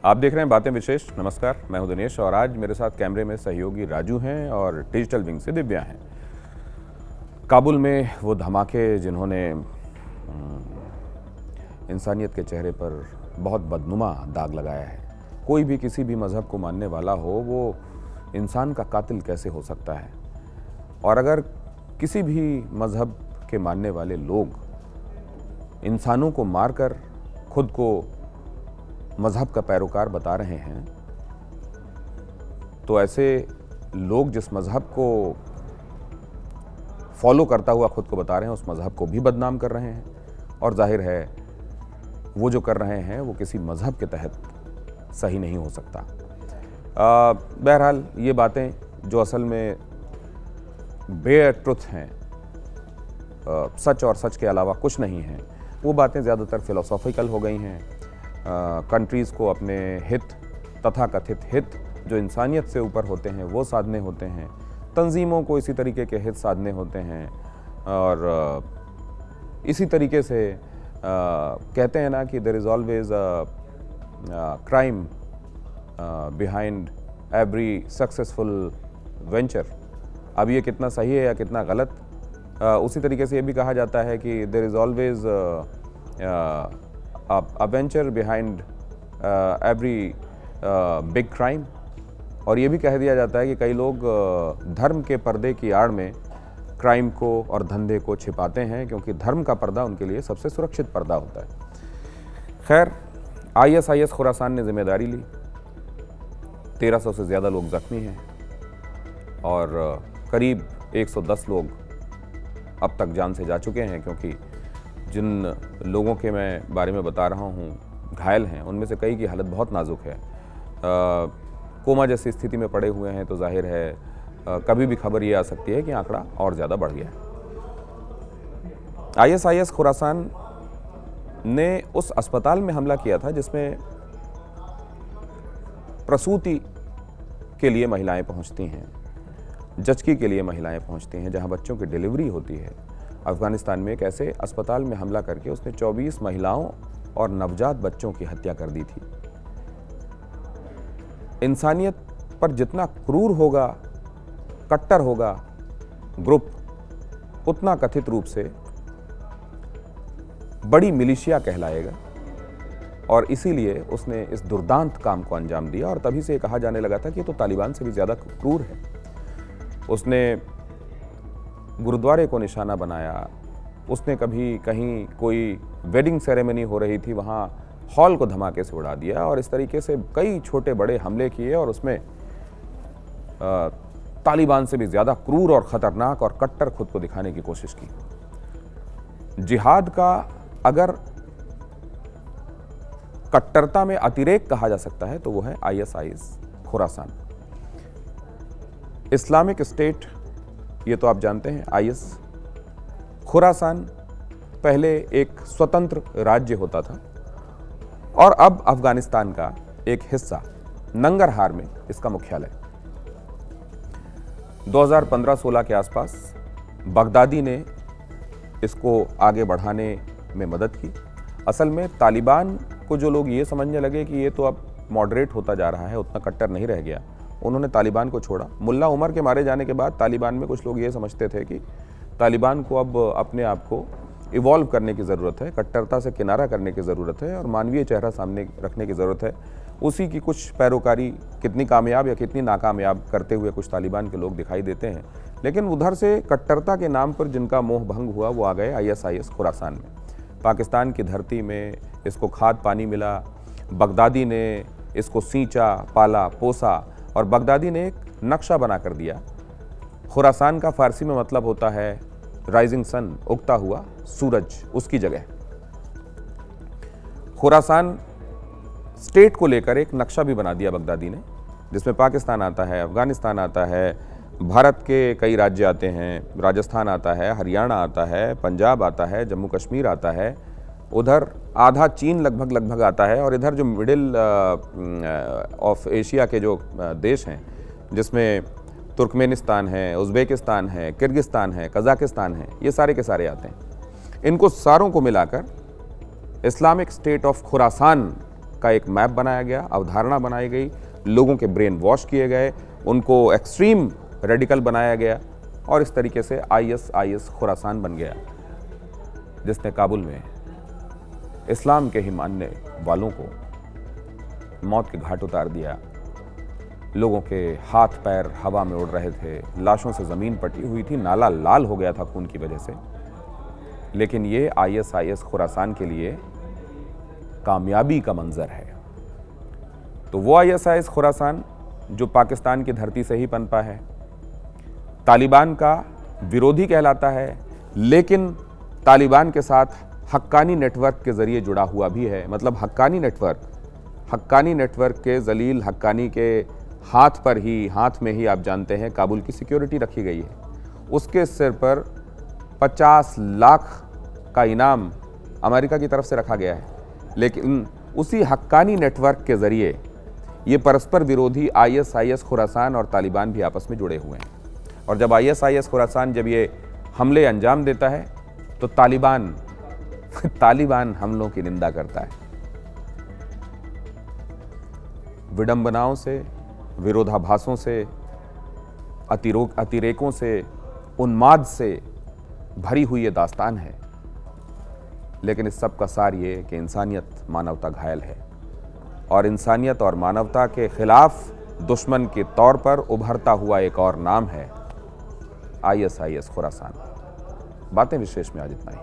आप देख रहे हैं बातें विशेष। नमस्कार, मैं हूं दिनेश और आज मेरे साथ कैमरे में सहयोगी राजू हैं और डिजिटल विंग से दिव्या हैं। काबुल में वो धमाके जिन्होंने इंसानियत के चेहरे पर बहुत बदनुमा दाग लगाया है। कोई भी किसी भी मज़हब को मानने वाला हो वो इंसान का कातिल कैसे हो सकता है, और अगर किसी भी मज़हब के मानने वाले लोग इंसानों को मारकर खुद को मज़हब का पैरोकार बता रहे हैं, तो ऐसे लोग जिस मज़हब को फॉलो करता हुआ खुद को बता रहे हैं उस मज़हब को भी बदनाम कर रहे हैं, और जाहिर है वो जो कर रहे हैं वो किसी मज़हब के तहत सही नहीं हो सकता। बहरहाल ये बातें जो असल में बेयर ट्रुथ हैं, सच और सच के अलावा कुछ नहीं हैं, वो बातें ज़्यादातर फ़िलोसॉफ़िकल हो गई हैं। कंट्रीज़ को अपने हित, तथाकथित हित जो इंसानियत से ऊपर होते हैं वो साधने होते हैं, तंजीमों को इसी तरीके के हित साधने होते हैं, और इसी तरीके से कहते हैं ना कि there is always crime behind every successful venture. अब ये कितना सही है या कितना गलत, उसी तरीके से ये भी कहा जाता है कि there is always a venture behind every big crime। और ये भी कह दिया जाता है कि कई लोग धर्म के पर्दे की आड़ में क्राइम को और धंधे को छिपाते हैं, क्योंकि धर्म का पर्दा उनके लिए सबसे सुरक्षित पर्दा होता है। खैर, ISIS खुरासान ने जिम्मेदारी ली, 1300 से ज़्यादा लोग ज़ख्मी हैं और करीब 110 लोग अब तक जान से जा चुके हैं, क्योंकि जिन लोगों के मैं बारे में बता रहा हूँ घायल हैं उनमें से कई की हालत बहुत नाजुक है, कोमा जैसी स्थिति में पड़े हुए हैं। तो जाहिर है कभी भी खबर ये आ सकती है कि आंकड़ा और ज़्यादा बढ़ गया है। ISIS खुरासान ने उस अस्पताल में हमला किया था जिसमें प्रसूति के लिए महिलाएं पहुंचती हैं, जचकी के लिए महिलाएं पहुंचती हैं, जहां बच्चों की डिलीवरी होती है। अफ़गानिस्तान में एक ऐसे अस्पताल में हमला करके उसने 24 महिलाओं और नवजात बच्चों की हत्या कर दी थी। इंसानियत पर जितना क्रूर होगा, कट्टर होगा ग्रुप, उतना कथित रूप से बड़ी मिलिशिया कहलाएगा, और इसीलिए उसने इस दुर्दांत काम को अंजाम दिया। और तभी से ये कहा जाने लगा था कि ये तो तालिबान से भी ज़्यादा क्रूर है। उसने गुरुद्वारे को निशाना बनाया, उसने कभी कहीं कोई वेडिंग सेरेमनी हो रही थी वहाँ हॉल को धमाके से उड़ा दिया, और इस तरीके से कई छोटे बड़े हमले किए और उसमें तालिबान से भी ज़्यादा क्रूर और ख़तरनाक और कट्टर खुद को दिखाने की कोशिश की। जिहाद का अगर कट्टरता में अतिरेक कहा जा सकता है तो वो है ISIS खुरासान। इस्लामिक स्टेट, ये तो आप जानते हैं, IS खुरासान पहले एक स्वतंत्र राज्य होता था और अब अफगानिस्तान का एक हिस्सा, नंगरहार में इसका मुख्यालय। 2015-16 के आसपास बगदादी ने इसको आगे बढ़ाने में मदद की। असल में तालिबान को जो लोग ये समझने लगे कि ये तो अब मॉडरेट होता जा रहा है, उतना कट्टर नहीं रह गया, उन्होंने तालिबान को छोड़ा। मुल्ला उमर के मारे जाने के बाद तालिबान में कुछ लोग ये समझते थे कि तालिबान को अब अपने आप को इवॉल्व करने की ज़रूरत है, कट्टरता से किनारा करने की ज़रूरत है और मानवीय चेहरा सामने रखने की ज़रूरत है। उसी की कुछ पैरोकारी कितनी कामयाब या कितनी नाकामयाब करते हुए कुछ तालिबान के लोग दिखाई देते हैं। लेकिन उधर से कट्टरता के नाम पर जिनका मोह भंग हुआ वो आ गए ISIS खुरासान में। पाकिस्तान की धरती में इसको खाद पानी मिला, बगदादी ने इसको सींचा, पाला, पोसा, और बगदादी ने एक नक्शा बना कर दिया। खुरासान का फ़ारसी में मतलब होता है राइजिंग सन, उगता हुआ सूरज, उसकी जगह खुरासान स्टेट को लेकर एक नक्शा भी बना दिया बगदादी ने, जिसमें पाकिस्तान आता है, अफ़गानिस्तान आता है, भारत के कई राज्य आते हैं, राजस्थान आता है, हरियाणा आता है, पंजाब आता है, जम्मू कश्मीर आता है, उधर आधा चीन लगभग आता है, और इधर जो मिडिल ऑफ एशिया के जो देश हैं जिसमें तुर्कमेनिस्तान है, उज़्बेकिस्तान है, किर्गिस्तान है, कज़ाकिस्तान है, ये सारे के सारे आते हैं। इनको सारों को मिलाकर इस्लामिक स्टेट ऑफ खुरासान का एक मैप बनाया गया, अवधारणा बनाई गई, लोगों के ब्रेन वॉश किए गए, उनको एक्सट्रीम रेडिकल बनाया गया और इस तरीके से IS खुरासान बन गया, जिसने काबुल में इस्लाम के ही मानने वालों को मौत के घाट उतार दिया। लोगों के हाथ पैर हवा में उड़ रहे थे, लाशों से ज़मीन पटी हुई थी, नाला लाल हो गया था खून की वजह से। लेकिन ये IS खुरासान के लिए कामयाबी का मंजर है। तो वो IS खुरासान जो पाकिस्तान की धरती से ही पनपा है, तालिबान का विरोधी कहलाता है, लेकिन तालिबान के साथ हक्कानी नेटवर्क के ज़रिए जुड़ा हुआ भी है। मतलब हक्कानी नेटवर्क के जलील हक्कानी के हाथ में ही आप जानते हैं काबुल की सिक्योरिटी रखी गई है। उसके सिर पर 50 लाख का इनाम अमेरिका की तरफ से रखा गया है। लेकिन उसी हक्कानी नेटवर्क के ज़रिए ये परस्पर विरोधी IS खुरासान और तालिबान भी आपस में जुड़े हुए हैं। और जब IS खुरासान जब ये हमले अंजाम देता है तो तालिबान हमलों की निंदा करता है। विडंबनाओं से, विरोधाभासों से, अतिरेकों से, उन्माद से भरी हुई ये दास्तान है। लेकिन इस सब का सार ये कि इंसानियत, मानवता घायल है और इंसानियत और मानवता के खिलाफ दुश्मन के तौर पर उभरता हुआ एक और नाम है IS खुरासान। बातें विशेष में आज इतना ही।